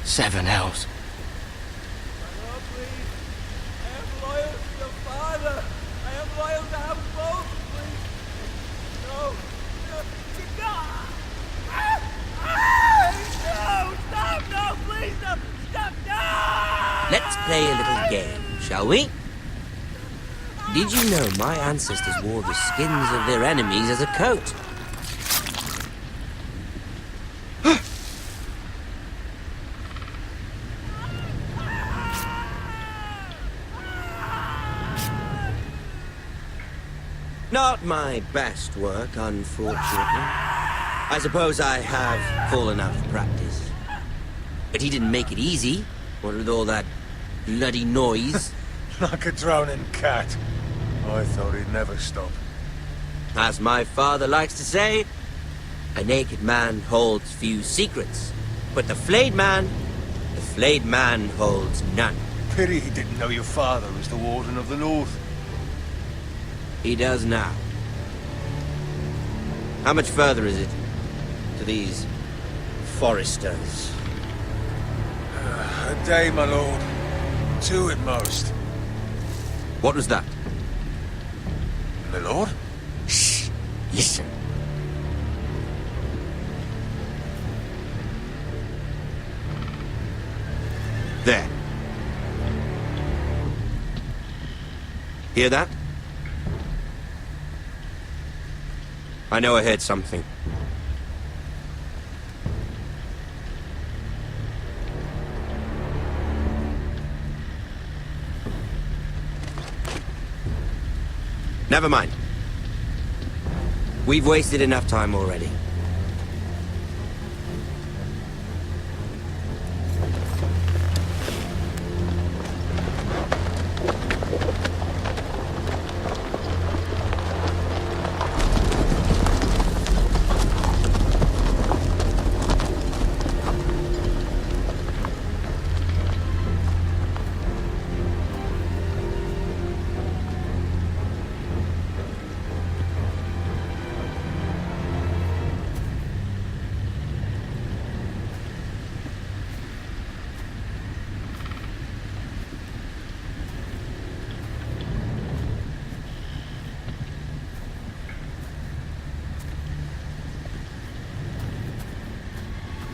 Seven hells. Let's play a little game, shall we? Did you know my ancestors wore the skins of their enemies as a coat? Not my best work, unfortunately. I suppose I have fallen out of practice. But he didn't make it easy, what with all that bloody noise. Like a droning cat. I thought he'd never stop. As my father likes to say, a naked man holds few secrets, but the flayed man holds none. Pity he didn't know your father was the Warden of the North. He does now. How much further is it to these foresters? A day, my lord. 2 at most. What was that? My lord? Shh! Listen. There. Hear that? I know I heard something. Never mind. We've wasted enough time already.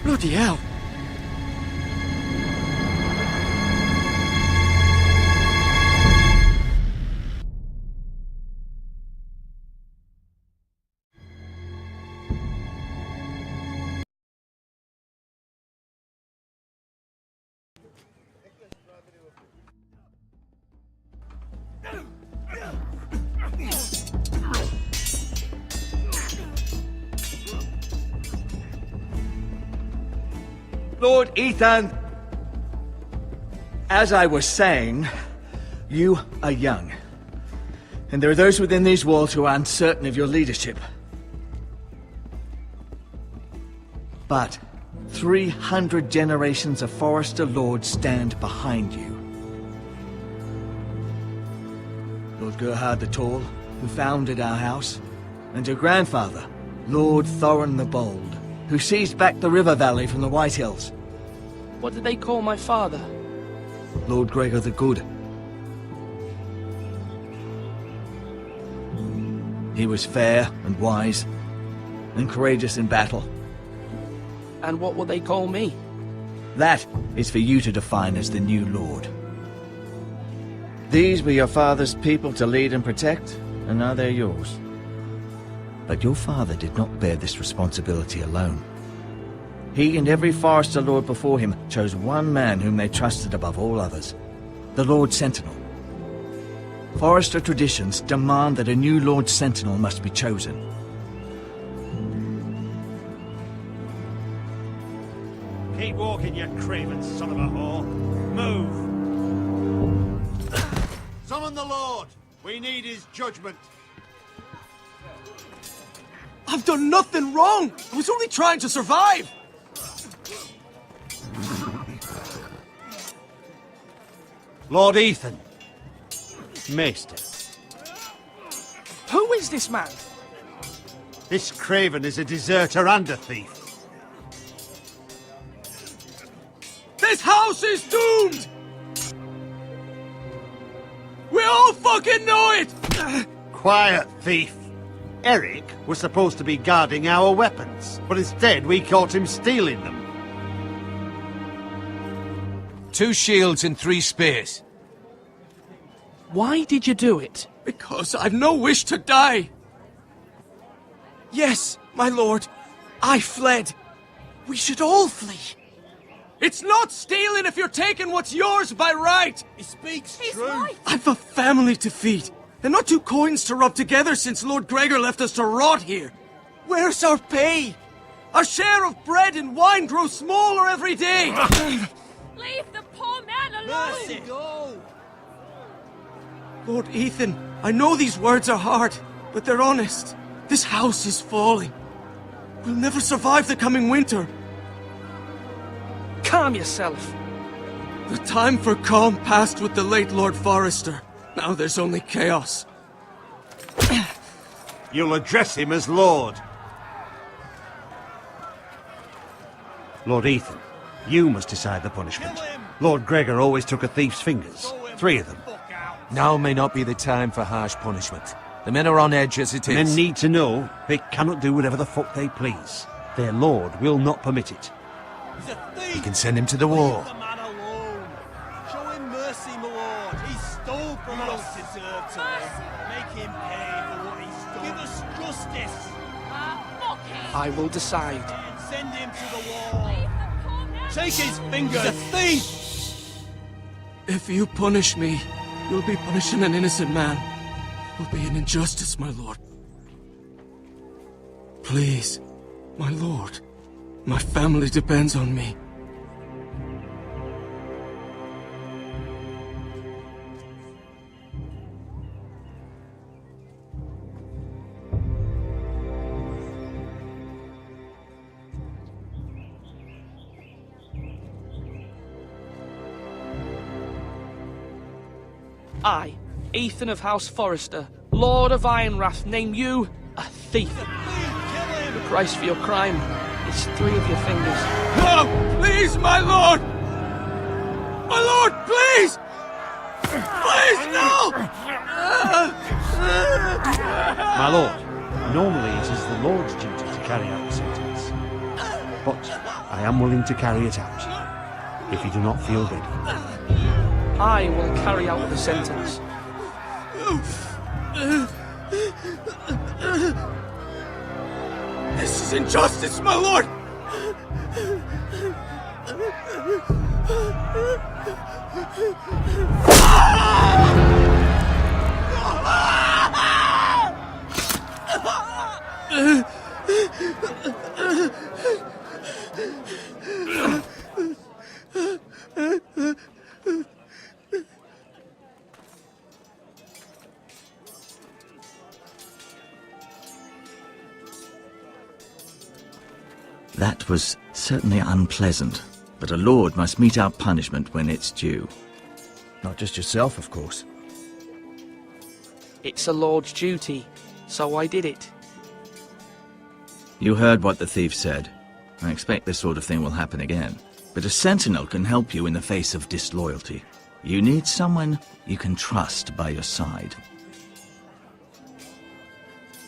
Bloody hell. Lord Ethan, as I was saying, you are young. And there are those within these walls who are uncertain of your leadership. But 300 generations of Forester Lords stand behind you. Lord Gerhard the Tall, who founded our house, and your grandfather, Lord Thorin the Bold, who seized back the river valley from the White Hills. What did they call my father? Lord Gregor the Good. He was fair and wise, and courageous in battle. And what will they call me? That is for you to define as the new Lord. These were your father's people to lead and protect, and now they're yours. But your father did not bear this responsibility alone. He and every Forester Lord before him chose one man whom they trusted above all others, the Lord Sentinel. Forester traditions demand that a new Lord Sentinel must be chosen. Keep walking, you craven son of a whore. Move! Summon the Lord! We need his judgment. I've done nothing wrong! I was only trying to survive! Lord Ethan. Maester. Who is this man? This craven is a deserter and a thief. This house is doomed! We all fucking know it! Quiet, thief. Eric was supposed to be guarding our weapons, but instead we caught him stealing them. 2 shields and 3 spears. Why did you do it? Because I've no wish to die. Yes, my lord. I fled. We should all flee. It's not stealing if you're taking what's yours by right. He speaks He's truth. right. I've a family to feed, and not 2 coins to rub together since Lord Gregor left us to rot here. Where's our pay? Our share of bread and wine grows smaller every day. Leave the poor man alone. Mercy, go. Lord Ethan, I know these words are hard, but they're honest. This house is falling. We'll never survive the coming winter. Calm yourself. The time for calm passed with the late Lord Forrester. Now there's only chaos. You'll address him as Lord. Lord Ethan, you must decide the punishment. Kill him. Lord Gregor always took a thief's fingers. 3 of them. Fuck out. Now may not be the time for harsh punishment. The men are on edge as it is. Men need to know they cannot do whatever the fuck they please. Their lord will not permit it. He's a thief. You can send him to the war. Leave the man alone. Show him mercy, my lord. He stole from us. He don't deserve to live. Make him pay for what he's done. Give us justice. Fuck him. I will decide. Send him to the wall. Leave the poor man. Take his fingers. He's a thief. If you punish me, you'll be punishing an innocent man. It will be an injustice, my lord. Please, my lord. My family depends on me. I, Ethan of House Forrester, Lord of Ironwrath, name you a thief. The price for your crime is 3 of your fingers. No! Please, my lord! My lord, please! Please, no! My lord, normally it is the Lord's duty to carry out the sentence. But I am willing to carry it out, if you do not feel ready. I will carry out the sentence. This is injustice, my lord! That was certainly unpleasant, but a lord must mete out punishment when it's due. Not just yourself, of course. It's a lord's duty, so I did it. You heard what the thief said. I expect this sort of thing will happen again. But a sentinel can help you in the face of disloyalty. You need someone you can trust by your side.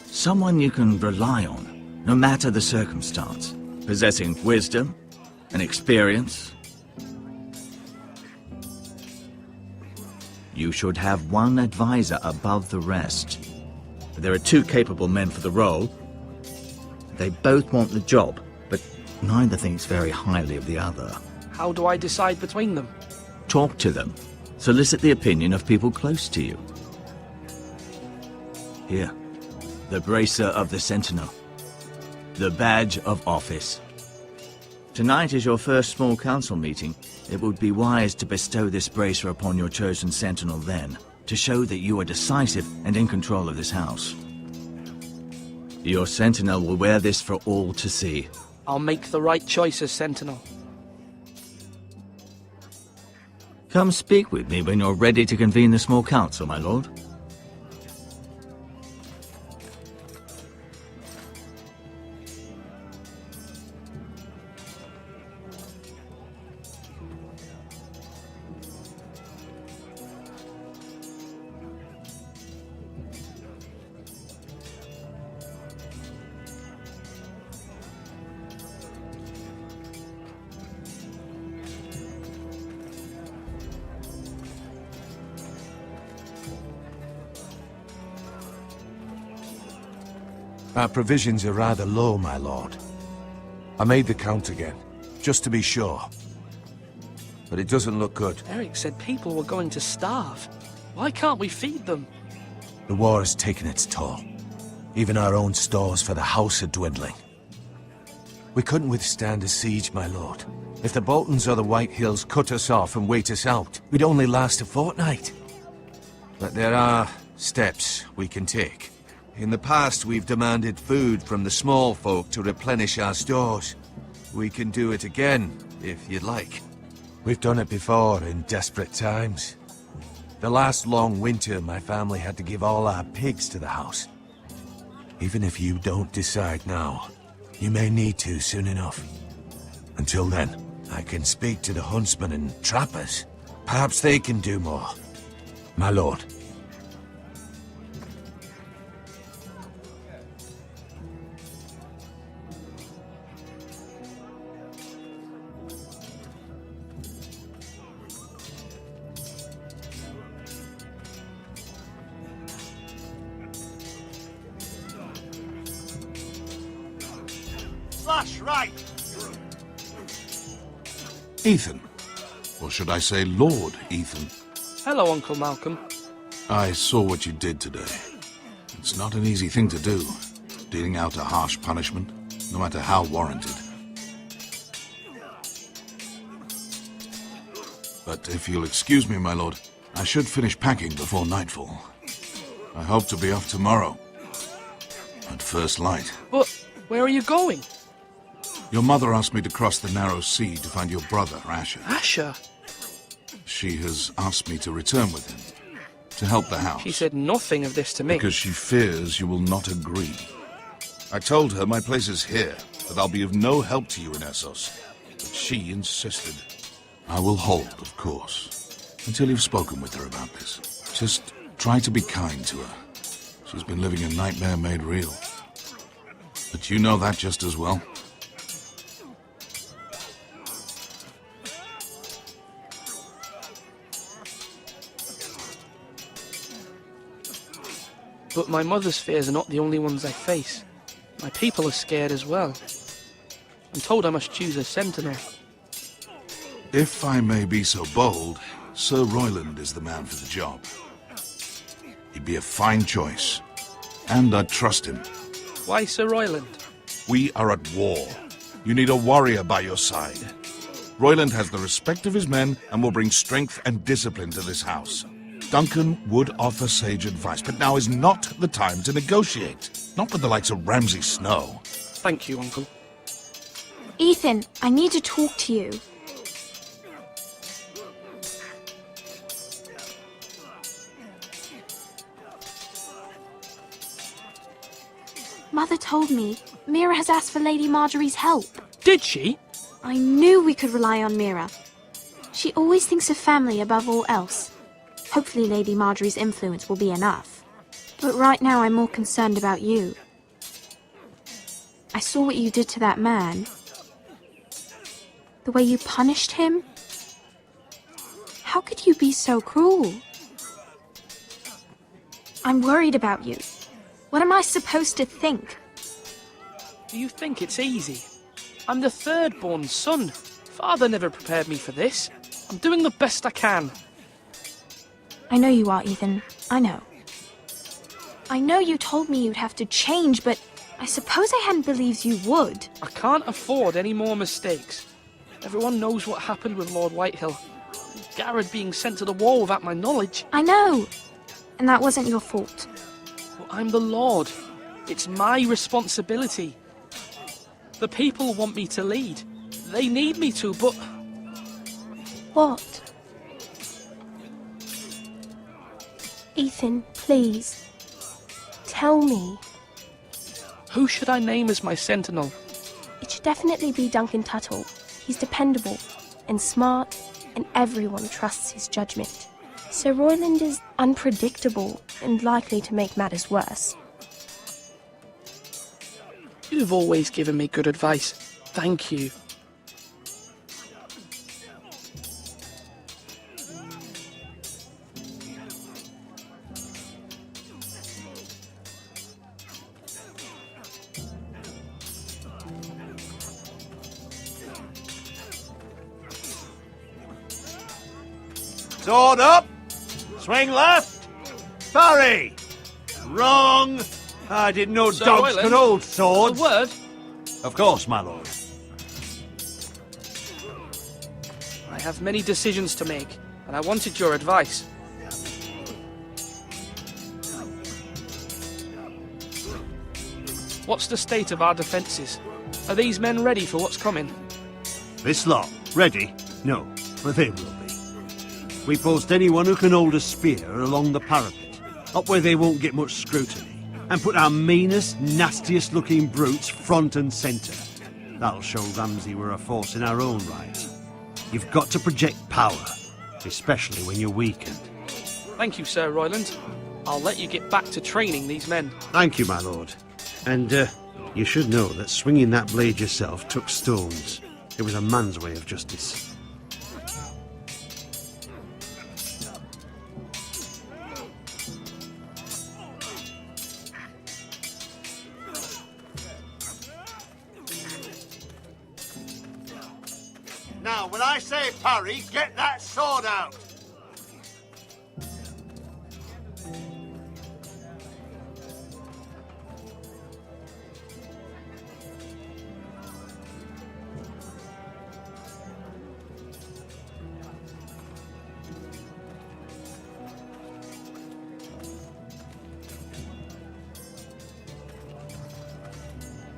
Someone you can rely on, no matter the circumstance. Possessing wisdom and experience. You should have one advisor above the rest. There are 2 capable men for the role. They both want the job, but neither thinks very highly of the other. How do I decide between them? Talk to them. Solicit the opinion of people close to you. Here, the bracer of the Sentinel. The badge of office. Tonight is your first small council meeting. It would be wise to bestow this bracer upon your chosen sentinel then, to show that you are decisive and in control of this house. Your sentinel will wear this for all to see. I'll make the right choice as sentinel. Come speak with me when you're ready to convene the small council, my lord. Our provisions are rather low, my lord. I made the count again, just to be sure. But it doesn't look good. Eric said people were going to starve. Why can't we feed them? The war has taken its toll. Even our own stores for the house are dwindling. We couldn't withstand a siege, my lord. If the Boltons or the White Hills cut us off and wait us out, we'd only last a fortnight. But there are steps we can take. In the past, we've demanded food from the small folk to replenish our stores. We can do it again, if you'd like. We've done it before in desperate times. The last long winter, my family had to give all our pigs to the house. Even if you don't decide now, you may need to soon enough. Until then, I can speak to the huntsmen and trappers. Perhaps they can do more. My lord. Slash, right! Ethan. Or should I say Lord Ethan? Hello, Uncle Malcolm. I saw what you did today. It's not an easy thing to do, dealing out a harsh punishment, no matter how warranted. But if you'll excuse me, my lord, I should finish packing before nightfall. I hope to be off tomorrow. At first light. But where are you going? Your mother asked me to cross the narrow sea to find your brother, Asher. Asher? She has asked me to return with him, to help the house. She said nothing of this to me. Because she fears you will not agree. I told her my place is here, that I'll be of no help to you in Essos. But she insisted. I will hold, of course, until you've spoken with her about this. Just try to be kind to her. She's been living a nightmare made real. But you know that just as well. But my mother's fears are not the only ones I face. My people are scared as well. I'm told I must choose a sentinel. If I may be so bold, Sir Royland is the man for the job. He'd be a fine choice, and I'd trust him. Why Sir Royland? We are at war. You need a warrior by your side. Royland has the respect of his men and will bring strength and discipline to this house. Duncan would offer sage advice, but now is not the time to negotiate. Not with the likes of Ramsay Snow. Thank you, Uncle. Ethan, I need to talk to you. Mother told me Mira has asked for Lady Marjorie's help. Did she? I knew we could rely on Mira. She always thinks of family above all else. Hopefully Lady Marjorie's influence will be enough. But right now I'm more concerned about you. I saw what you did to that man. The way you punished him. How could you be so cruel? I'm worried about you. What am I supposed to think? Do you think it's easy? I'm the third-born son. Father never prepared me for this. I'm doing the best I can. I know you are, Ethan. I know. I know you told me you'd have to change, but I suppose I hadn't believed you would. I can't afford any more mistakes. Everyone knows what happened with Lord Whitehill. Garrett being sent to the war without my knowledge. I know. And that wasn't your fault. Well, I'm the Lord. It's my responsibility. The people want me to lead. They need me to, but... What? Ethan, please. Tell me. Who should I name as my sentinel? It should definitely be Duncan Tuttle. He's dependable and smart, and everyone trusts his judgment. Sir Royland is unpredictable and likely to make matters worse. You've always given me good advice. Thank you. Sword up! Swing left! Parry! Wrong! I didn't know Sir dogs Royland, could hold A swords. word? Of course, my lord. I have many decisions to make, and I wanted your advice. What's the state of our defences? Are these men ready for what's coming? This lot, ready? No, but they will be. We post anyone who can hold a spear along the parapet, up where they won't get much scrutiny, and put our meanest, nastiest looking brutes front and centre. That'll show Ramsay we're a force in our own right. You've got to project power, especially when you're weakened. Thank you, Sir Royland. I'll let you get back to training these men. Thank you, my lord. And, you should know that swinging that blade yourself took stones. It was a man's way of justice. Now, when I say parry, get that sword out!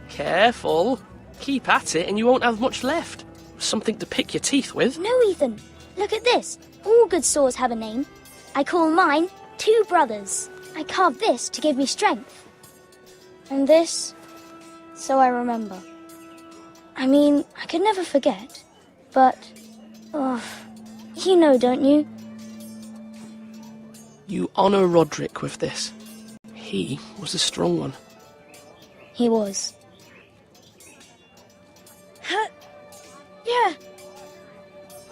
Careful. Keep at it and you won't have much left. Something to pick your teeth with. No, Ethan. Look at this. All good swords have a name. I call mine Two Brothers. I carved this to give me strength. And this, so I remember. I mean, I could never forget. But, you know, don't you? You honour Roderick with this. He was a strong one. He was.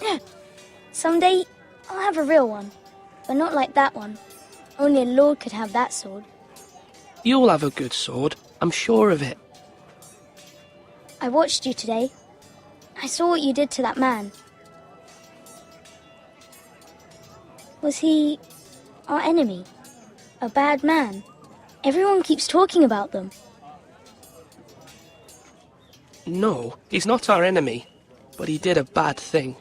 Yeah. Someday, I'll have a real one. But not like that one. Only a lord could have that sword. You'll have a good sword. I'm sure of it. I watched you today. I saw what you did to that man. Was he our enemy? A bad man? Everyone keeps talking about them. No, he's not our enemy. But he did a bad thing.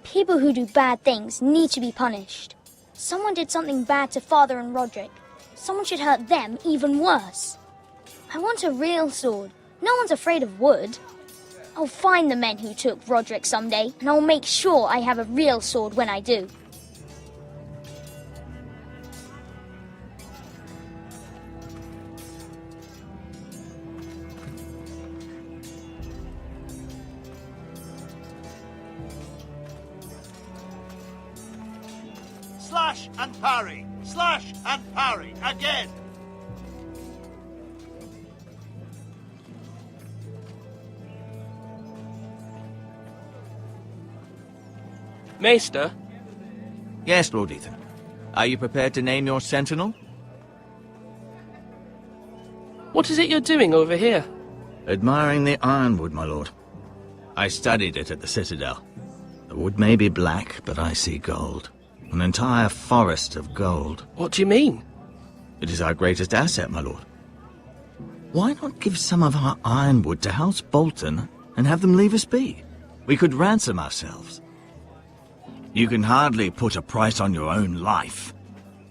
People who do bad things need to be punished. Someone did something bad to Father and Roderick. Someone should hurt them even worse. I want a real sword. No one's afraid of wood. I'll find the men who took Roderick someday, and I'll make sure I have a real sword when I do. Slash and parry! Slash and parry! Again! Maester? Yes, Lord Ethan. Are you prepared to name your sentinel? What is it you're doing over here? Admiring the ironwood, my lord. I studied it at the Citadel. The wood may be black, but I see gold. An entire forest of gold. What do you mean? It is our greatest asset, my lord. Why not give some of our ironwood to House Bolton and have them leave us be? We could ransom ourselves. You can hardly put a price on your own life,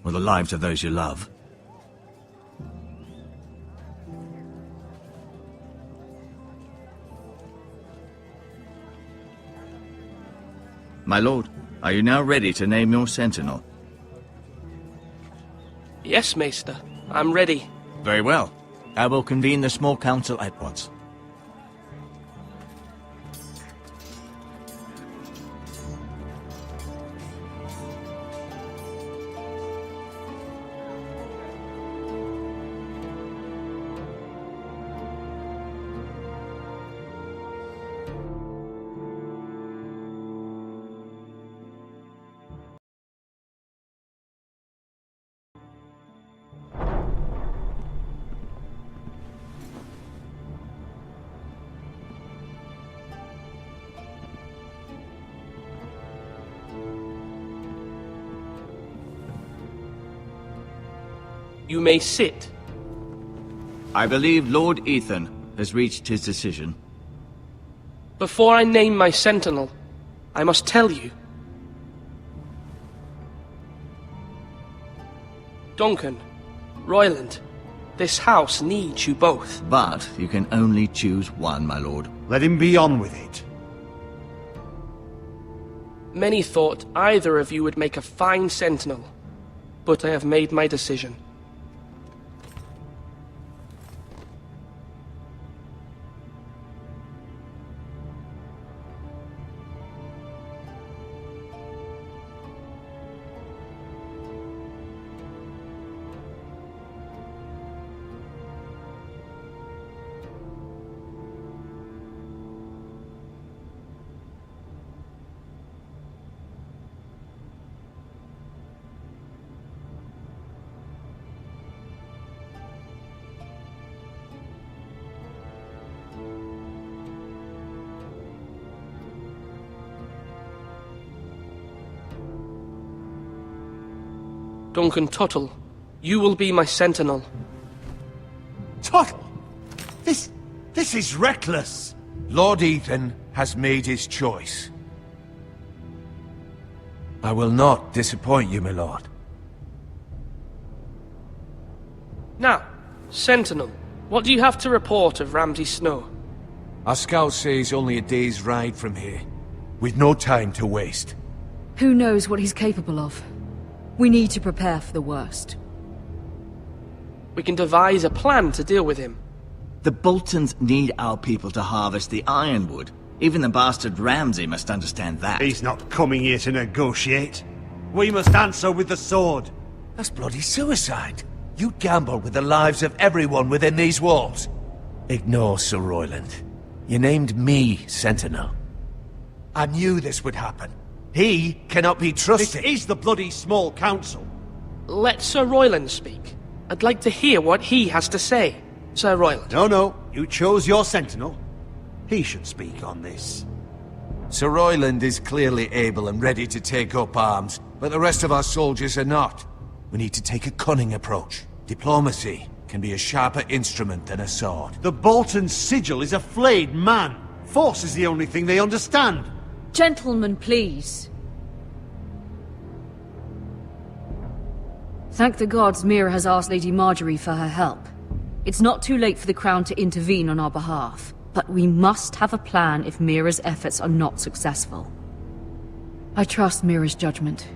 or the lives of those you love. My lord, are you now ready to name your sentinel? Yes, Maester. I'm ready. Very well. I will convene the small council at once. You may sit. I believe Lord Ethan has reached his decision. Before I name my sentinel, I must tell you. Duncan, Royland, this house needs you both. But you can only choose one, my lord. Let him be on with it. Many thought either of you would make a fine sentinel, but I have made my decision. Duncan Tuttle, you will be my sentinel. Tuttle! This is reckless! Lord Ethan has made his choice. I will not disappoint you, my lord. Now, sentinel, what do you have to report of Ramsay Snow? Our scouts say he's only a day's ride from here. We've no time to waste. Who knows what he's capable of? We need to prepare for the worst. We can devise a plan to deal with him. The Boltons need our people to harvest the ironwood. Even the bastard Ramsay must understand that. He's not coming here to negotiate. We must answer with the sword. That's bloody suicide. You gamble with the lives of everyone within these walls. Ignore Sir Royland. You named me Sentinel. I knew this would happen. He cannot be trusted. This is the bloody small council. Let Sir Royland speak. I'd like to hear what he has to say. Sir Royland. No. You chose your sentinel. He should speak on this. Sir Royland is clearly able and ready to take up arms, but the rest of our soldiers are not. We need to take a cunning approach. Diplomacy can be a sharper instrument than a sword. The Bolton sigil is a flayed man. Force is the only thing they understand. Gentlemen, please. Thank the gods Mira has asked Lady Marjorie for her help. It's not too late for the Crown to intervene on our behalf, but we must have a plan if Mira's efforts are not successful. I trust Mira's judgment.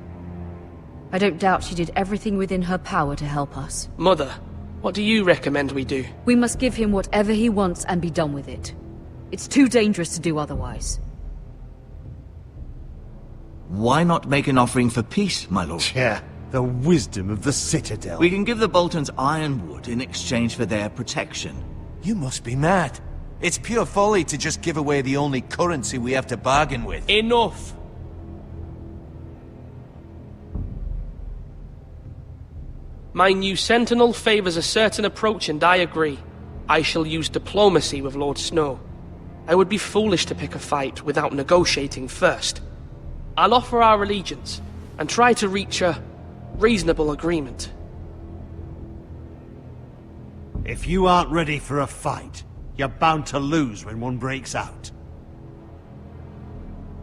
I don't doubt she did everything within her power to help us. Mother, what do you recommend we do? We must give him whatever he wants and be done with it. It's too dangerous to do otherwise. Why not make an offering for peace, my lord? Yeah, the wisdom of the Citadel. We can give the Boltons ironwood in exchange for their protection. You must be mad. It's pure folly to just give away the only currency we have to bargain with. Enough! My new sentinel favors a certain approach, and I agree. I shall use diplomacy with Lord Snow. I would be foolish to pick a fight without negotiating first. I'll offer our allegiance, and try to reach a reasonable agreement. If you aren't ready for a fight, you're bound to lose when one breaks out.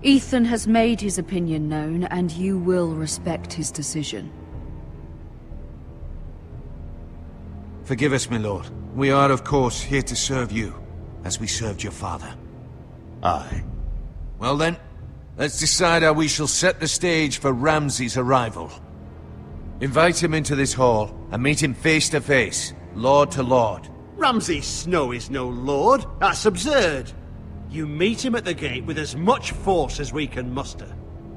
Ethan has made his opinion known, and you will respect his decision. Forgive us, my lord. We are, of course, here to serve you, as we served your father. Aye. Well then, let's decide how we shall set the stage for Ramsay's arrival. Invite him into this hall, and meet him face to face, lord to lord. Ramsay Snow is no lord. That's absurd. You meet him at the gate with as much force as we can muster.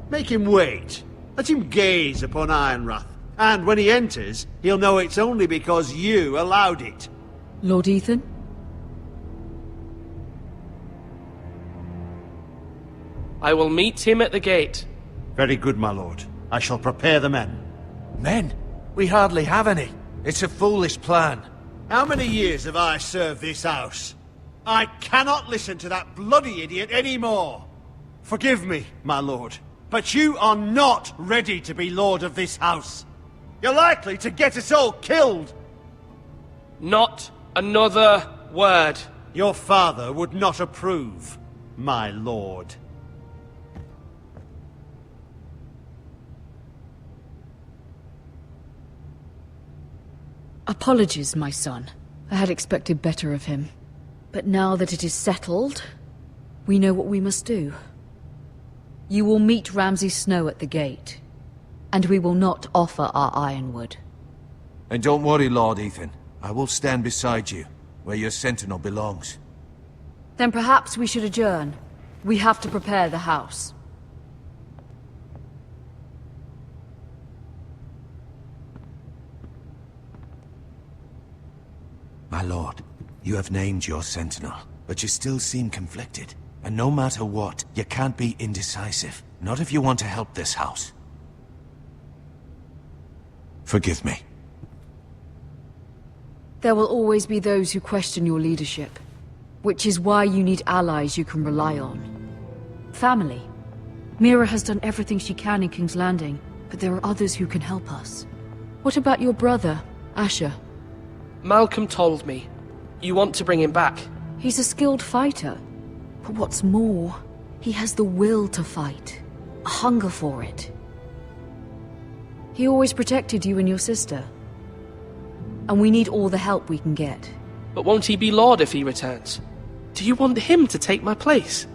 Make him wait. Let him gaze upon Ironrath. And when he enters, he'll know it's only because you allowed it. Lord Ethan? I will meet him at the gate. Very good, my lord. I shall prepare the men. Men? We hardly have any. It's a foolish plan. How many years have I served this house? I cannot listen to that bloody idiot anymore. Forgive me, my lord, but you are not ready to be lord of this house. You're likely to get us all killed. Not another word. Your father would not approve, my lord. Apologies, my son. I had expected better of him. But now that it is settled, we know what we must do. You will meet Ramsay Snow at the gate, and we will not offer our ironwood. And don't worry, Lord Ethan. I will stand beside you, where your sentinel belongs. Then perhaps we should adjourn. We have to prepare the house. My lord, you have named your sentinel, but you still seem conflicted. And no matter what, you can't be indecisive. Not if you want to help this house. Forgive me. There will always be those who question your leadership, which is why you need allies you can rely on. Family. Mira has done everything she can in King's Landing, but there are others who can help us. What about your brother, Asher? Malcolm told me. You want to bring him back? He's a skilled fighter. But what's more, he has the will to fight. A hunger for it. He always protected you and your sister. And we need all the help we can get. But won't he be Lord if he returns? Do you want him to take my place?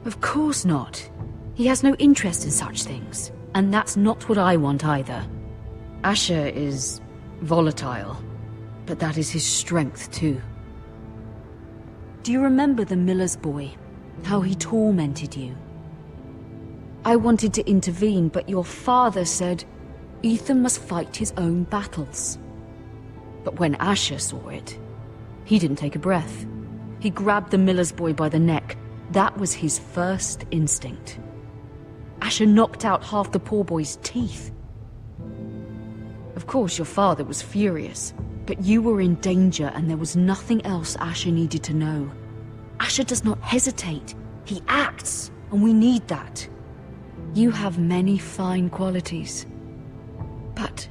Of course not. He has no interest in such things. And that's not what I want either. Asher is volatile. But that is his strength too. Do you remember the miller's boy? How he tormented you? I wanted to intervene, but your father said Ethan must fight his own battles. But when Asher saw it, he didn't take a breath. He grabbed the miller's boy by the neck. That was his first instinct. Asher knocked out half the poor boy's teeth. Of course, your father was furious, but you were in danger and there was nothing else Asher needed to know. Asher does not hesitate. He acts, and we need that. You have many fine qualities. But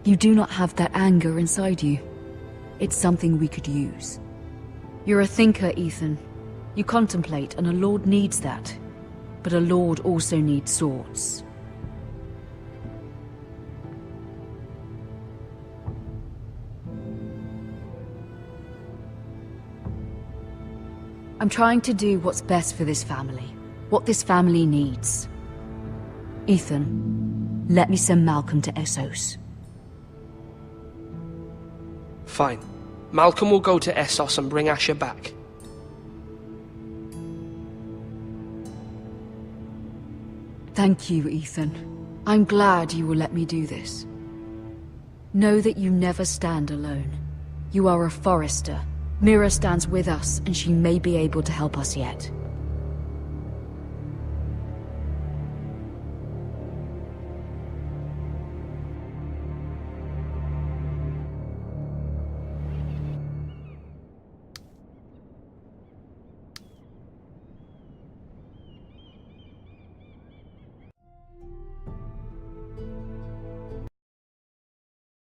you do not have that anger inside you. It's something we could use. You're a thinker, Ethan. You contemplate, and a lord needs that. But a lord also needs swords. I'm trying to do what's best for this family. What this family needs. Ethan, let me send Malcolm to Essos. Fine. Malcolm will go to Essos and bring Asher back. Thank you, Ethan. I'm glad you will let me do this. Know that you never stand alone. You are a Forrester. Mira stands with us, and she may be able to help us yet.